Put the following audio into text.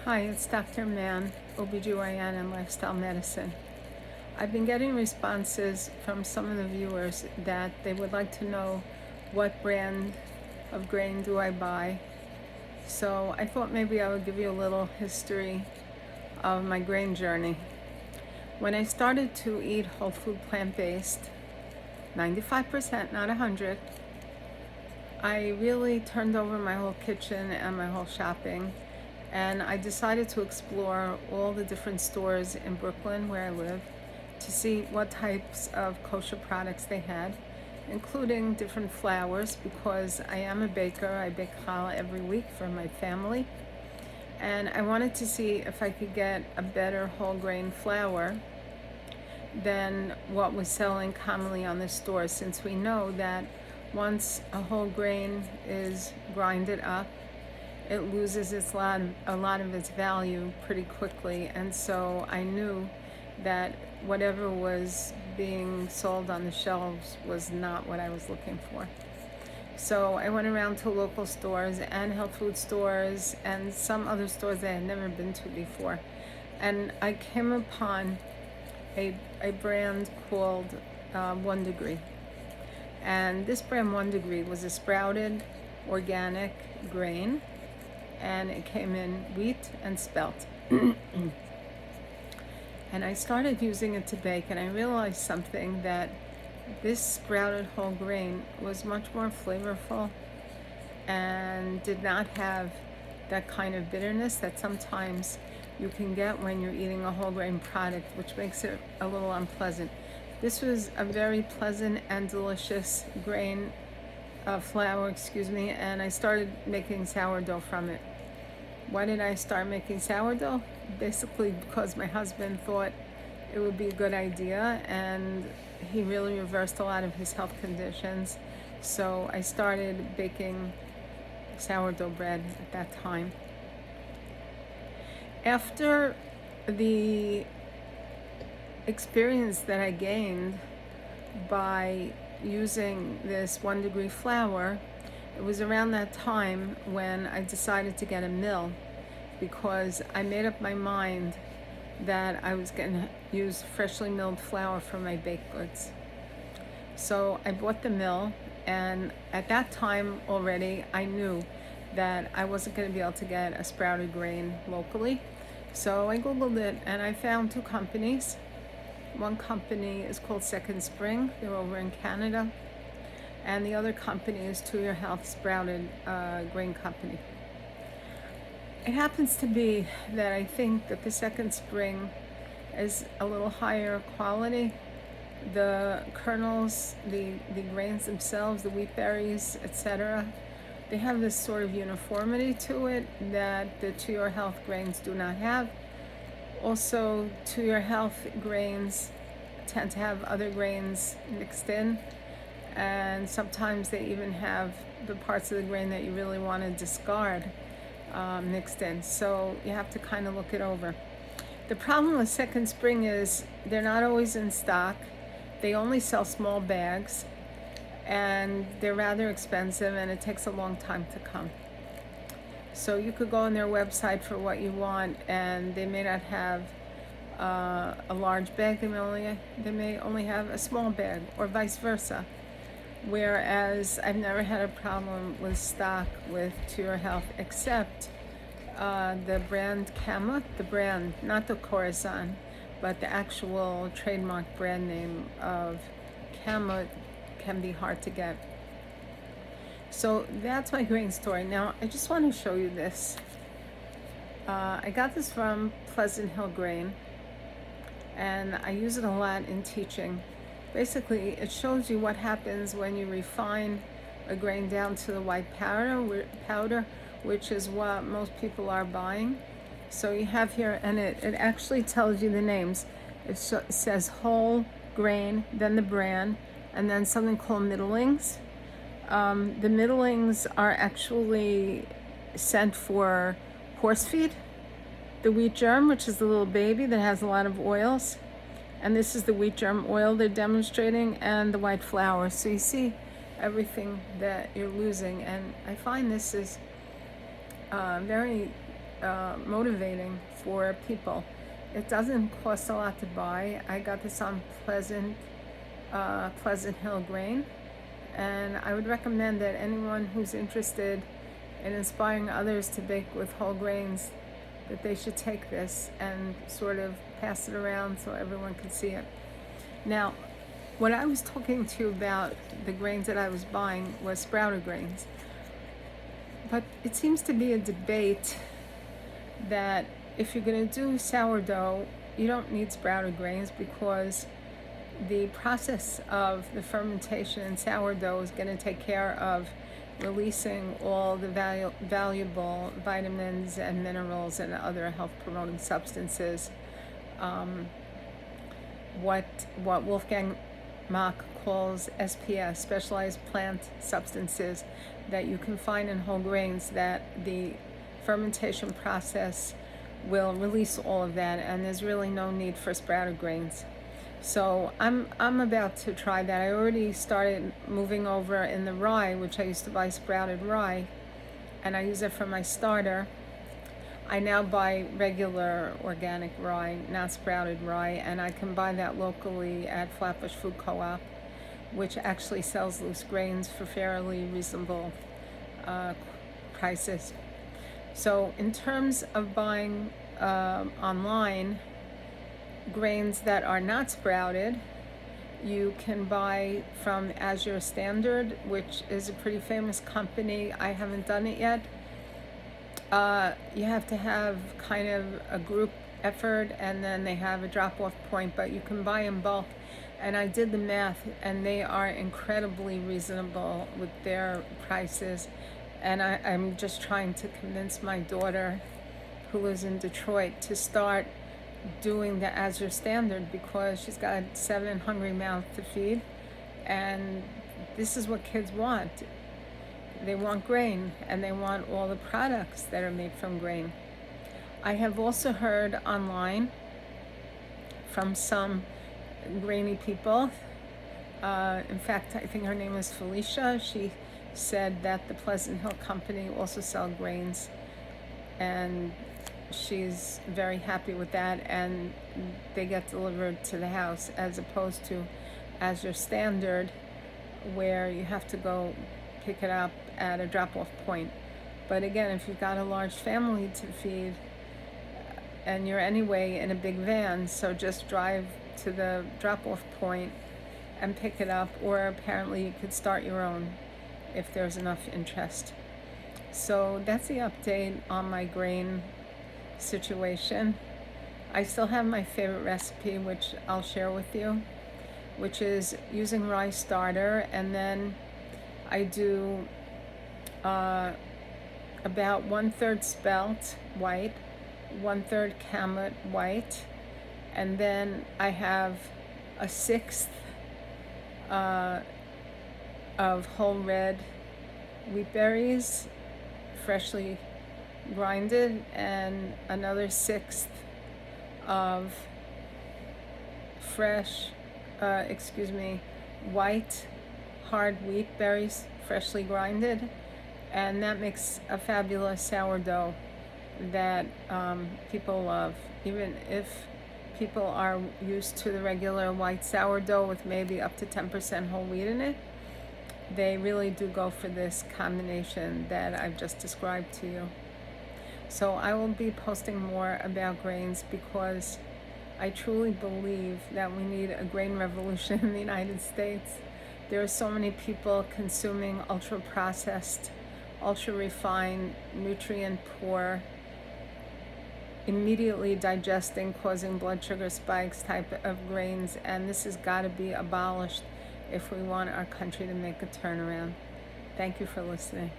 Hi, it's Dr. Mann, OBGYN and Lifestyle Medicine. I've been getting responses from some of the viewers that they would like to know what brand of grain do I buy. So I thought maybe I would give you a little history of my grain journey. When I started to eat whole food plant-based, 95%, not 100, I really turned over my whole kitchen and my whole shopping, and I decided to explore all the different stores in Brooklyn where I live to see what types of kosher products they had, including different flours, because I am a baker. I bake challah every week for my family, and I wanted to see if I could get a better whole grain flour than what was selling commonly on the store, since we know that once a whole grain is grinded up, it loses a lot of its value pretty quickly. And so I knew that whatever was being sold on the shelves was not what I was looking for. So I went around to local stores and health food stores and some other stores that I had never been to before. And I came upon a brand called 1 Degree. And this brand 1 Degree was a sprouted organic grain, and it came in wheat and spelt. And I started using it to bake, and I realized something, that this sprouted whole grain was much more flavorful and did not have that kind of bitterness that sometimes you can get when you're eating a whole grain product, which makes it a little unpleasant. This was a very pleasant and delicious grain flour, and I started making sourdough from it. Why did I start making sourdough? Basically because my husband thought it would be a good idea, and he really reversed a lot of his health conditions. So I started baking sourdough bread at that time. After the experience that I gained by using this 1 Degree flour, it was around that time when I decided to get a mill, because I made up my mind that I was going to use freshly milled flour for my baked goods. So I bought the mill, and at that time already I knew that I wasn't going to be able to get a sprouted grain locally. So I Googled it, and I found two companies. One company is called Second Spring. They're over in Canada. And the other company is To Your Health Sprouted Grain Company. It happens to be that I think that the Second Spring is a little higher quality. The kernels, the grains themselves, the wheat berries, etc., they have this sort of uniformity to it that the To Your Health grains do not have. Also, To Your Health grains tend to have other grains mixed in, and sometimes they even have the parts of the grain that you really want to discard mixed in. So you have to kind of look it over. The problem with Second Spring is they're not always in stock. They only sell small bags, and they're rather expensive, and it takes a long time to come. So you could go on their website for what you want, and they may not have a large bag. They may only have a small bag, or vice versa. Whereas I've never had a problem with stock with To Your Health, except the brand Kamut, the brand, not the Khorasan, but the actual trademark brand name of Kamut can be hard to get. So that's my grain story. Now I just want to show you this. I got this from Pleasant Hill Grain, and I use it a lot in teaching. Basically, it shows you what happens when you refine a grain down to the white powder, which is what most people are buying. So you have here, and it actually tells you the names. It says whole grain, then the brand, and then something called middlings. The middlings are actually sent for horse feed, the wheat germ, which is the little baby that has a lot of oils. And this is the wheat germ oil they're demonstrating, and the white flour. So you see everything that you're losing. And I find this is very motivating for people. It doesn't cost a lot to buy. I got this on Pleasant Hill Grain, and I would recommend that anyone who's interested in inspiring others to bake with whole grains, that they should take this and sort of pass it around so everyone can see it. Now, what I was talking to you about, the grains that I was buying, was sprouted grains. But it seems to be a debate that if you're going to do sourdough, you don't need sprouted grains, because the process of the fermentation in sourdough is going to take care of releasing all the valuable vitamins and minerals and other health promoting substances. What Wolfgang Mach calls SPS, specialized plant substances, that you can find in whole grains, that the fermentation process will release all of that, and there's really no need for sprouted grains. So I'm about to try that. I already started moving over in the rye, which I used to buy sprouted rye, and I use it for my starter. I now buy regular organic rye, not sprouted rye, and I can buy that locally at Flatbush Food Co-op, which actually sells loose grains for fairly reasonable prices. So in terms of buying online grains that are not sprouted, you can buy from Azure Standard, which is a pretty famous company. I haven't done it yet. You have to have kind of a group effort, and then they have a drop-off point, but you can buy in bulk. And I did the math, and they are incredibly reasonable with their prices. And I'm just trying to convince my daughter, who lives in Detroit, to start doing the Azure Standard, because she's got 7 hungry mouths to feed, and this is what kids want. They want grain, and they want all the products that are made from grain. I have also heard online from some grainy people. In fact, I think her name is Felicia. She said that the Pleasant Hill Company also sell grains, and she's very happy with that, and they get delivered to the house, as opposed to Azure Standard, where you have to go pick it up at a drop-off point. But again, if you've got a large family to feed, and you're anyway in a big van, so just drive to the drop-off point and pick it up, or apparently you could start your own if there's enough interest. So that's the update on my grain situation. I still have my favorite recipe, which I'll share with you, which is using rye starter, and then I do about 1/3 spelt white, 1/3 Kamut white, and then I have 1/6 of whole red wheat berries, freshly grinded, and another 1/6 of fresh, white hard wheat berries, freshly grinded, and that makes a fabulous sourdough that people love. Even if people are used to the regular white sourdough with maybe up to 10% whole wheat in it, they really do go for this combination that I've just described to you. So I will be posting more about grains, because I truly believe that we need a grain revolution in the United States. There are so many people consuming ultra-processed, ultra-refined, nutrient-poor, immediately digesting, causing blood sugar spikes type of grains, and this has got to be abolished if we want our country to make a turnaround. Thank you for listening.